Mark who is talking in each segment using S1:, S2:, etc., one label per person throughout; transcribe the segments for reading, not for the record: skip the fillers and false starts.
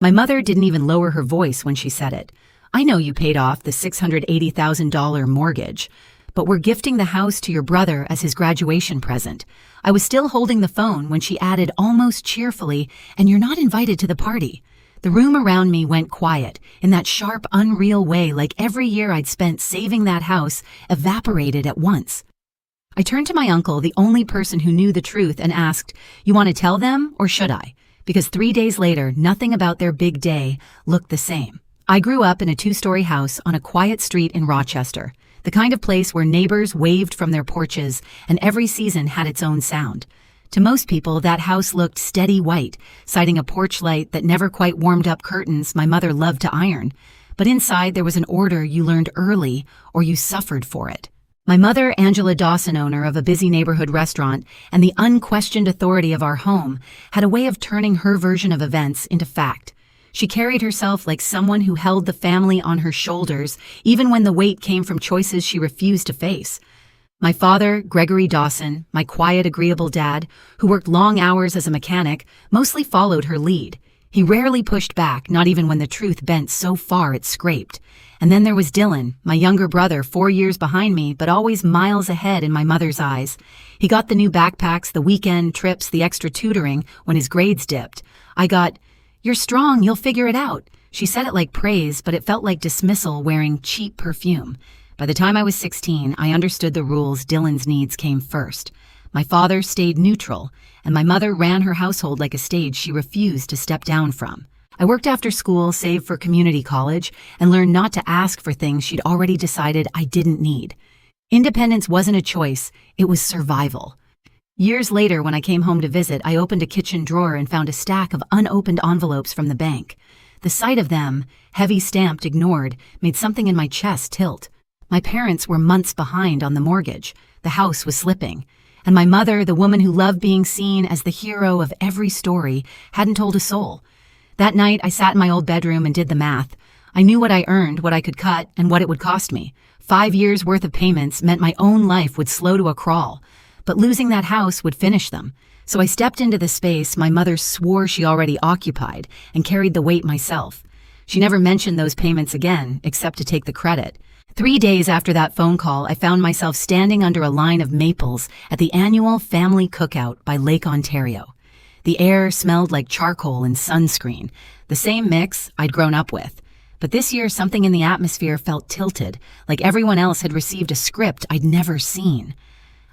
S1: My mother didn't even lower her voice when she said it. "I know you paid off the $680,000 mortgage, but we're gifting the house to your brother as his graduation present." I was still holding the phone when she added almost cheerfully, "And you're not invited to the party." The room around me went quiet, in that sharp, unreal way, like every year I'd spent saving that house evaporated at once. I turned to my uncle, the only person who knew the truth, and asked, "You want to tell them, or should I?" Because 3 days later, nothing about their big day looked the same. I grew up in a 2-story house on a quiet street in Rochester, the kind of place where neighbors waved from their porches and every season had its own sound. To most people, that house looked steady white, citing a porch light that never quite warmed up curtains my mother loved to iron. But inside there was an order you learned early, or you suffered for it. My mother, Angela Dawson, owner of a busy neighborhood restaurant and the unquestioned authority of our home, had a way of turning her version of events into fact. She carried herself like someone who held the family on her shoulders, even when the weight came from choices she refused to face. My father, Gregory Dawson, my quiet, agreeable dad, who worked long hours as a mechanic, mostly followed her lead. He rarely pushed back, not even when the truth bent so far it scraped. And then there was Dylan, my younger brother, 4 years behind me, but always miles ahead in my mother's eyes. He got the new backpacks, the weekend trips, the extra tutoring when his grades dipped. I got, "You're strong, you'll figure it out." She said it like praise, but it felt like dismissal wearing cheap perfume. By the time I was 16, I understood the rules. Dylan's needs came first. My father stayed neutral, and my mother ran her household like a stage she refused to step down from. I worked after school, saved for community college, and learned not to ask for things she'd already decided I didn't need. Independence wasn't a choice, it was survival. Years later, when I came home to visit, I opened a kitchen drawer and found a stack of unopened envelopes from the bank. The sight of them, heavy stamped, ignored, made something in my chest tilt. My parents were months behind on the mortgage. The house was slipping. And my mother, the woman who loved being seen as the hero of every story, hadn't told a soul. That night, I sat in my old bedroom and did the math. I knew what I earned, what I could cut, and what it would cost me. 5 years' worth of payments meant my own life would slow to a crawl. But losing that house would finish them. So I stepped into the space my mother swore she already occupied and carried the weight myself. She never mentioned those payments again, except to take the credit. 3 days after that phone call, I found myself standing under a line of maples at the annual family cookout by Lake Ontario. The air smelled like charcoal and sunscreen, the same mix I'd grown up with. But this year, something in the atmosphere felt tilted, like everyone else had received a script I'd never seen.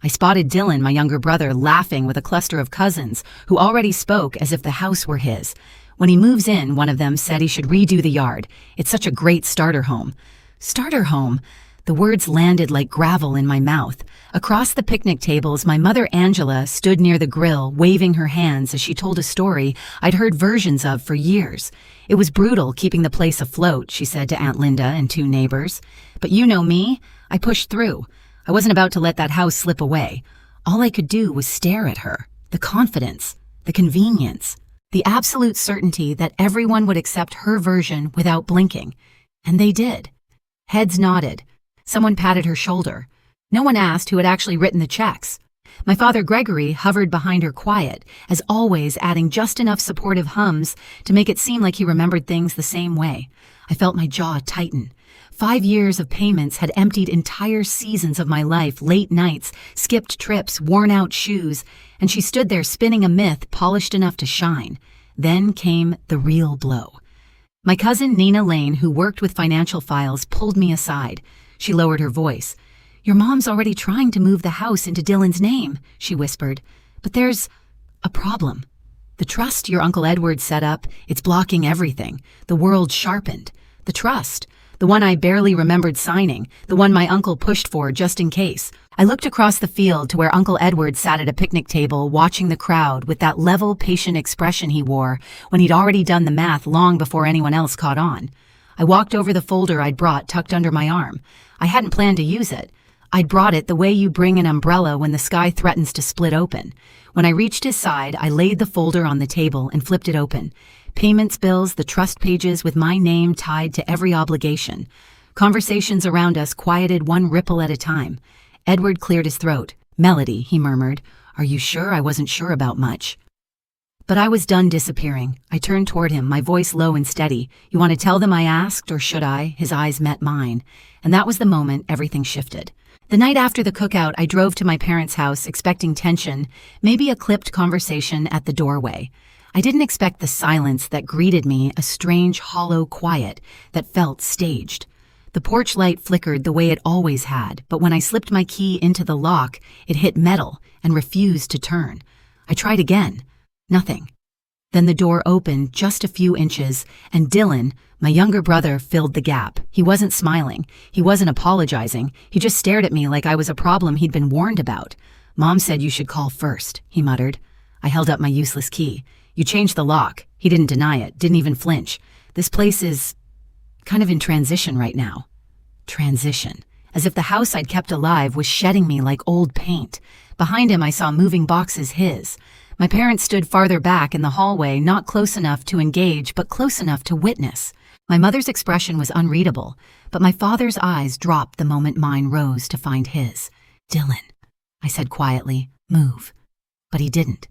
S1: I spotted Dylan, my younger brother, laughing with a cluster of cousins who already spoke as if the house were his. When he moves in, one of them said he should redo the yard. It's such a great starter home. Starter home? The words landed like gravel in my mouth. Across the picnic tables, my mother Angela stood near the grill, waving her hands as she told a story I'd heard versions of for years. It was brutal keeping the place afloat, she said to Aunt Linda and 2 neighbors. But you know me, I pushed through. I wasn't about to let that house slip away. All I could do was stare at her. The confidence, the convenience, the absolute certainty that everyone would accept her version without blinking. And they did. Heads nodded. Someone patted her shoulder. No one asked who had actually written the checks. My father Gregory hovered behind her quiet, as always adding just enough supportive hums to make it seem like he remembered things the same way. I felt my jaw tighten. 5 years of payments had emptied entire seasons of my life, late nights, skipped trips, worn-out shoes, and she stood there spinning a myth polished enough to shine. Then came the real blow. My cousin Nina Lane, who worked with financial files, pulled me aside. She lowered her voice. "Your mom's already trying to move the house into Dylan's name," she whispered. "But there's a problem. The trust your Uncle Edward set up, it's blocking everything. The world sharpened. The trust. The one I barely remembered signing, the one my uncle pushed for just in case." I looked across the field to where Uncle Edward sat at a picnic table watching the crowd with that level, patient expression he wore when he'd already done the math long before anyone else caught on. I walked over the folder I'd brought tucked under my arm. I hadn't planned to use it. I'd brought it the way you bring an umbrella when the sky threatens to split open. When I reached his side, I laid the folder on the table and flipped it open. Payments bills, the trust pages with my name tied to every obligation. Conversations around us quieted one ripple at a time. Edward cleared his throat. "Melody," he murmured, "are you sure I wasn't sure about much?" But I was done disappearing. I turned toward him, my voice low and steady. "You want to tell them I asked, or should I?" His eyes met mine. And that was the moment everything shifted. The night after the cookout, I drove to my parents' house expecting tension, maybe a clipped conversation at the doorway. I didn't expect the silence that greeted me, a strange, hollow quiet that felt staged. The porch light flickered the way it always had, but when I slipped my key into the lock, it hit metal and refused to turn. I tried again. Nothing. Then the door opened just a few inches, and Dylan, my younger brother, filled the gap. He wasn't smiling. He wasn't apologizing. He just stared at me like I was a problem he'd been warned about. "Mom said you should call first," he muttered. I held up my useless key. "You changed the lock." He didn't deny it, didn't even flinch. "This place is kind of in transition right now." Transition. As if the house I'd kept alive was shedding me like old paint. Behind him I saw moving boxes, his. My parents stood farther back in the hallway, not close enough to engage, but close enough to witness. My mother's expression was unreadable, but my father's eyes dropped the moment mine rose to find his. "Dylan," I said quietly, "move." But he didn't.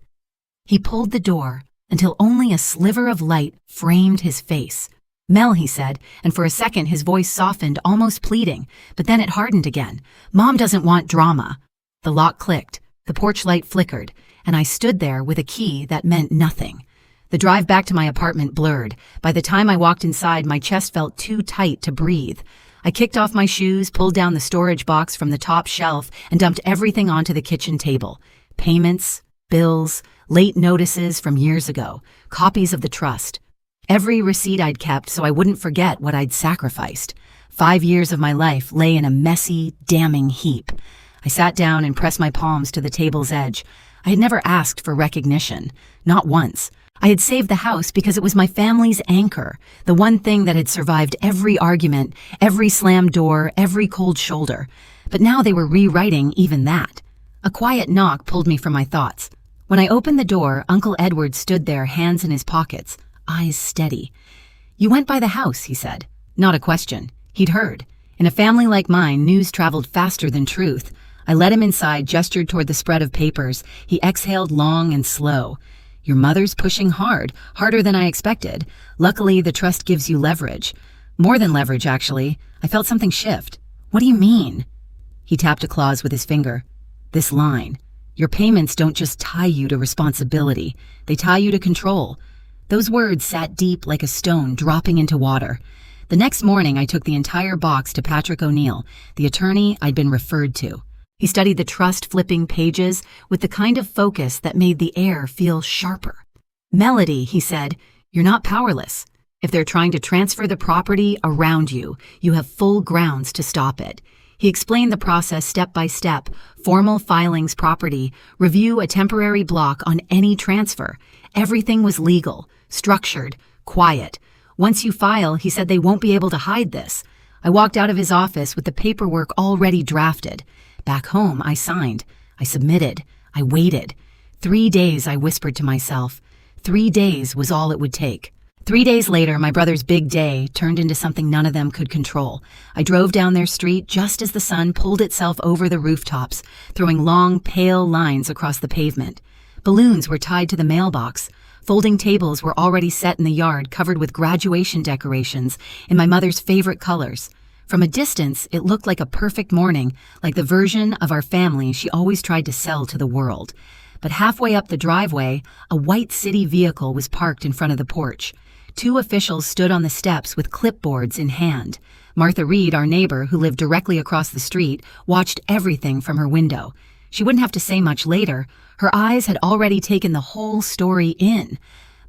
S1: He pulled the door until only a sliver of light framed his face. "Mel," he said, and for a second his voice softened, almost pleading, but then it hardened again. "Mom doesn't want drama." The lock clicked, the porch light flickered, and I stood there with a key that meant nothing. The drive back to my apartment blurred. By the time I walked inside, my chest felt too tight to breathe. I kicked off my shoes, pulled down the storage box from the top shelf, and dumped everything onto the kitchen table. Payments, bills, late notices from years ago, copies of the trust. Every receipt I'd kept so I wouldn't forget what I'd sacrificed. 5 years of my life lay in a messy, damning heap. I sat down and pressed my palms to the table's edge. I had never asked for recognition, not once. I had saved the house because it was my family's anchor, the one thing that had survived every argument, every slammed door, every cold shoulder. But now they were rewriting even that. A quiet knock pulled me from my thoughts. When I opened the door, Uncle Edward stood there, hands in his pockets, eyes steady. "You went by the house," he said. Not a question. He'd heard. In a family like mine, news traveled faster than truth. I led him inside, gestured toward the spread of papers. He exhaled long and slow. "Your mother's pushing hard, harder than I expected. Luckily, the trust gives you leverage. More than leverage, actually. I felt something shift." "What do you mean?" He tapped a clause with his finger. "This line. Your payments don't just tie you to responsibility. They tie you to control." Those words sat deep like a stone dropping into water. The next morning, I took the entire box to Patrick O'Neill, the attorney I'd been referred to. He studied the trust flipping pages with the kind of focus that made the air feel sharper. "Melody," he said, "you're not powerless. If they're trying to transfer the property around you, you have full grounds to stop it." He explained the process step by step: formal filings property, review a temporary block on any transfer. Everything was legal, structured, quiet. Once you file, he said, they won't be able to hide this. I walked out of his office with the paperwork already drafted. Back home, I signed. I submitted. I waited. 3 days, I whispered to myself. 3 days was all it would take. 3 days later, my brother's big day turned into something none of them could control. I drove down their street just as the sun pulled itself over the rooftops, throwing long, pale lines across the pavement. Balloons were tied to the mailbox. Folding tables were already set in the yard, covered with graduation decorations in my mother's favorite colors. From a distance, it looked like a perfect morning, like the version of our family she always tried to sell to the world. But halfway up the driveway, a white city vehicle was parked in front of the porch. 2 officials stood on the steps with clipboards in hand. Martha Reed, our neighbor who lived directly across the street, watched everything from her window. She wouldn't have to say much later. Her eyes had already taken the whole story in.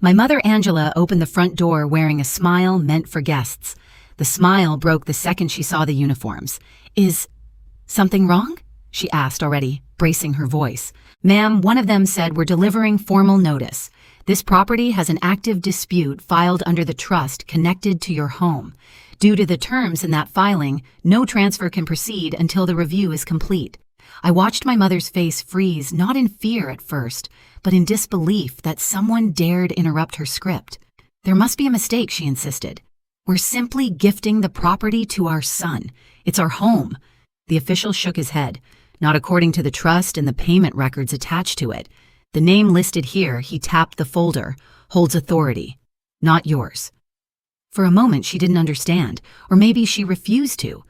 S1: My mother Angela opened the front door wearing a smile meant for guests. The smile broke the second she saw the uniforms. "Is something wrong?" she asked, already bracing her voice. "Ma'am," one of them said, "we're delivering formal notice. This property has an active dispute filed under the trust connected to your home. Due to the terms in that filing, no transfer can proceed until the review is complete." I watched my mother's face freeze, not in fear at first, but in disbelief that someone dared interrupt her script. "There must be a mistake," she insisted. "We're simply gifting the property to our son. It's our home." The official shook his head. "Not according to the trust and the payment records attached to it. The name listed here, he tapped the folder, holds authority. Not yours. For a moment she didn't understand, or maybe she refused to.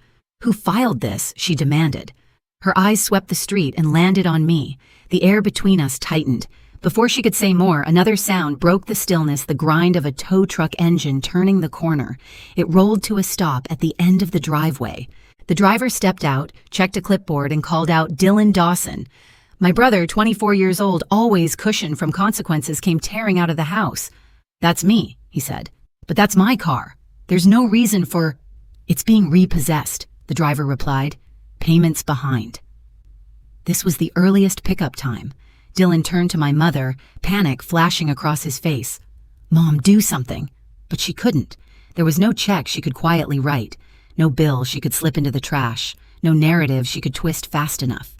S1: Who filed this? She demanded. Her eyes swept the street and landed on me. The air between us tightened. Before she could say more, another sound broke the stillness, the grind of a tow truck engine turning the corner. It rolled to a stop at the end of the driveway. The driver stepped out, checked a clipboard, and called out, "Dylan Dawson." My brother, 24 years old, always cushioned from consequences, came tearing out of the house. "That's me," he said. "But that's my car. There's no reason for—" "It's being repossessed," the driver replied. "Payments behind." This was the earliest pickup time. Dylan turned to my mother, panic flashing across his face. "Mom, do something." But she couldn't. There was no check she could quietly write, no bill she could slip into the trash, no narrative she could twist fast enough.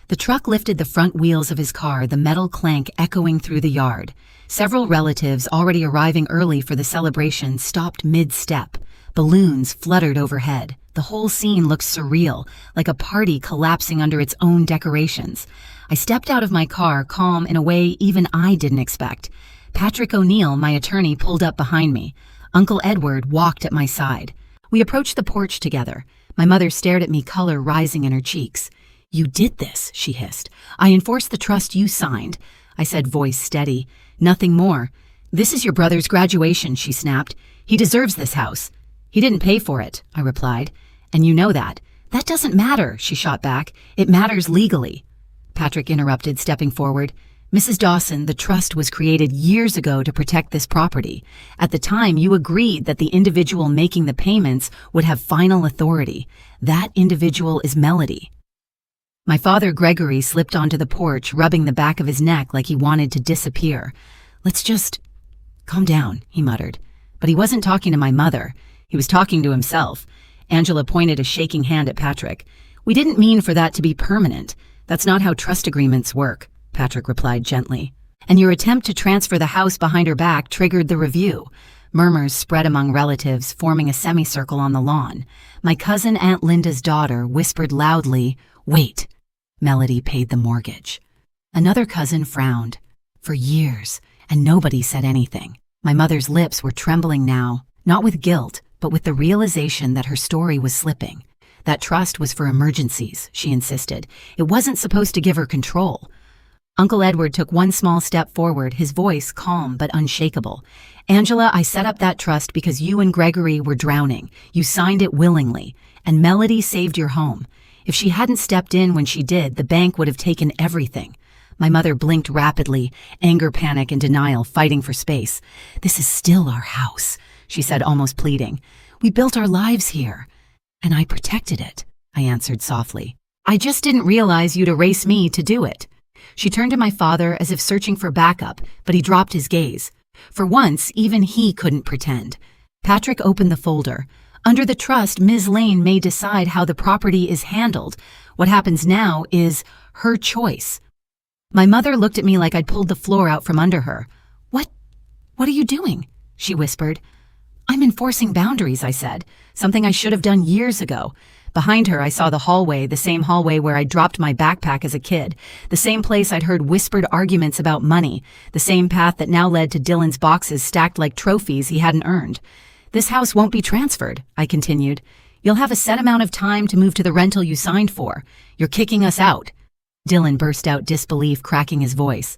S1: The truck lifted the front wheels of his car, the metal clank echoing through the yard. Several relatives, already arriving early for the celebration, stopped mid-step. Balloons fluttered overhead. The whole scene looked surreal, like a party collapsing under its own decorations. I stepped out of my car, calm in a way even I didn't expect. Patrick O'Neill, my attorney, pulled up behind me. Uncle Edward walked at my side. We approached the porch together. My mother stared at me, color rising in her cheeks. "You did this," she hissed. "I enforced the trust you signed," I said, voice steady. "Nothing more." "This is your brother's graduation," she snapped. "He deserves this house." "He didn't pay for it," I replied. "And you know that." "That doesn't matter," she shot back. "It matters legally." Patrick interrupted, stepping forward. "Mrs. Dawson, the trust was created years ago to protect this property. At the time, you agreed that the individual making the payments would have final authority. That individual is Melody." My father, Gregory, slipped onto the porch, rubbing the back of his neck like he wanted to disappear. "Let's just calm down," he muttered. But he wasn't talking to my mother. He was talking to himself. Angela pointed a shaking hand at Patrick. "We didn't mean for that to be permanent. That's not how trust agreements work," Patrick replied gently. "And your attempt to transfer the house behind her back triggered the review." Murmurs spread among relatives, forming a semicircle on the lawn. My cousin Aunt Linda's daughter whispered loudly, "Wait. Melody paid the mortgage." Another cousin frowned. For years, and nobody said anything. My mother's lips were trembling now, not with guilt, but with the realization that her story was slipping. That trust was for emergencies, she insisted. It wasn't supposed to give her control. Uncle Edward took one small step forward, his voice calm but unshakable. "Angela, I set up that trust because you and Gregory were drowning. You signed it willingly, and Melody saved your home. If she hadn't stepped in when she did, the bank would have taken everything." My mother blinked rapidly, anger, panic, and denial fighting for space. "This is still our house," she said, almost pleading. "We built our lives here. And I protected it," I answered softly. "I just didn't realize you'd erase me to do it." She turned to my father as if searching for backup, but he dropped his gaze. For once, even he couldn't pretend. Patrick opened the folder. Under the trust, Ms. Lane may decide how the property is handled. What happens now is her choice. My mother looked at me like I'd pulled the floor out from under her. What are you doing?" she whispered. "I'm enforcing boundaries," I said, something I should have done years ago. Behind her, I saw the hallway, the same hallway where I dropped my backpack as a kid, the same place I'd heard whispered arguments about money, the same path that now led to Dylan's boxes stacked like trophies he hadn't earned. "This house won't be transferred," I continued. "You'll have a set amount of time to move to the rental you signed for. You're kicking us out." Dylan burst out, disbelief cracking his voice.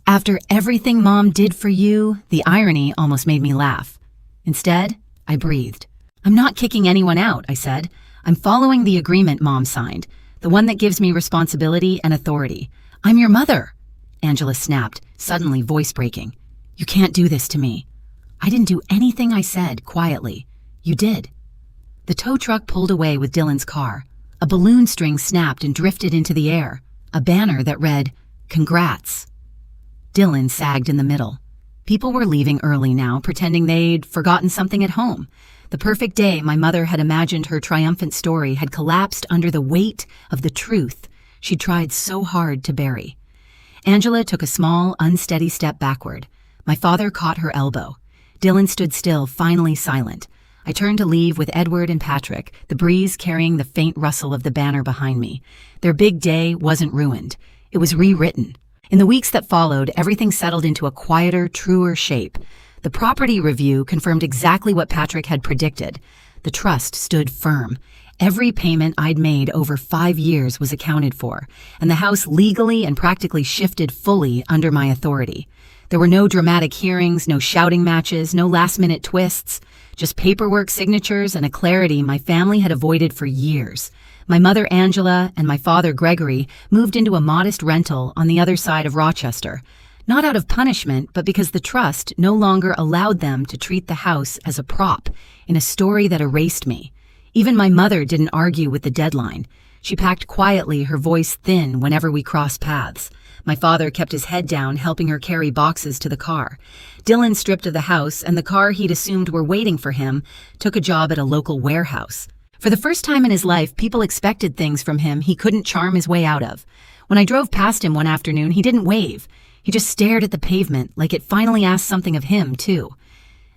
S1: "After everything Mom did for you," the irony almost made me laugh. Instead, I breathed. "I'm not kicking anyone out," I said. "I'm following the agreement Mom signed, the one that gives me responsibility and authority. I'm your mother." Angela snapped, suddenly voice breaking. "You can't do this to me." "I didn't do anything," I said, quietly. "You did." The tow truck pulled away with Dylan's car. A balloon string snapped and drifted into the air, a banner that read, "Congrats." Dylan sagged in the middle. People were leaving early now, pretending they'd forgotten something at home. The perfect day my mother had imagined her triumphant story had collapsed under the weight of the truth she'd tried so hard to bury. Angela took a small, unsteady step backward. My father caught her elbow. Dylan stood still, finally silent. I turned to leave with Edward and Patrick, the breeze carrying the faint rustle of the banner behind me. Their big day wasn't ruined. It was rewritten. In the weeks that followed, everything settled into a quieter, truer shape. The property review confirmed exactly what Patrick had predicted. The trust stood firm. Every payment I'd made over 5 years was accounted for, and the house legally and practically shifted fully under my authority. There were no dramatic hearings, no shouting matches, no last-minute twists, just paperwork signatures and a clarity my family had avoided for years. My mother Angela and my father Gregory moved into a modest rental on the other side of Rochester, not out of punishment, but because the trust no longer allowed them to treat the house as a prop in a story that erased me. Even my mother didn't argue with the deadline. She packed quietly, her voice thin whenever we crossed paths. My father kept his head down, helping her carry boxes to the car. Dylan, stripped of the house and the car he'd assumed were waiting for him, took a job at a local warehouse. For the first time in his life, people expected things from him he couldn't charm his way out of. When I drove past him one afternoon, he didn't wave. He just stared at the pavement, like it finally asked something of him, too.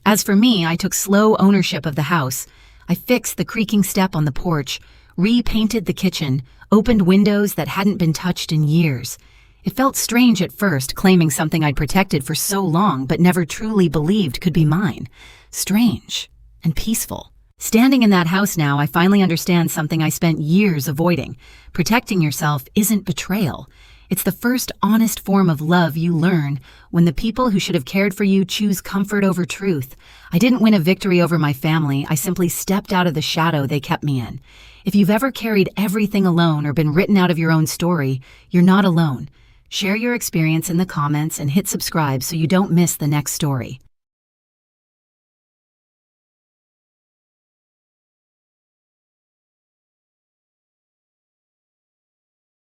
S1: As for me, I took slow ownership of the house. I fixed the creaking step on the porch, repainted the kitchen, opened windows that hadn't been touched in years. It felt strange at first, claiming something I'd protected for so long but never truly believed could be mine. Strange and peaceful. Standing in that house now, I finally understand something I spent years avoiding. Protecting yourself isn't betrayal. It's the first honest form of love you learn when the people who should have cared for you choose comfort over truth. I didn't win a victory over my family. I simply stepped out of the shadow they kept me in. If you've ever carried everything alone or been written out of your own story, you're not alone. Share your experience in the comments and hit subscribe so you don't miss the next story.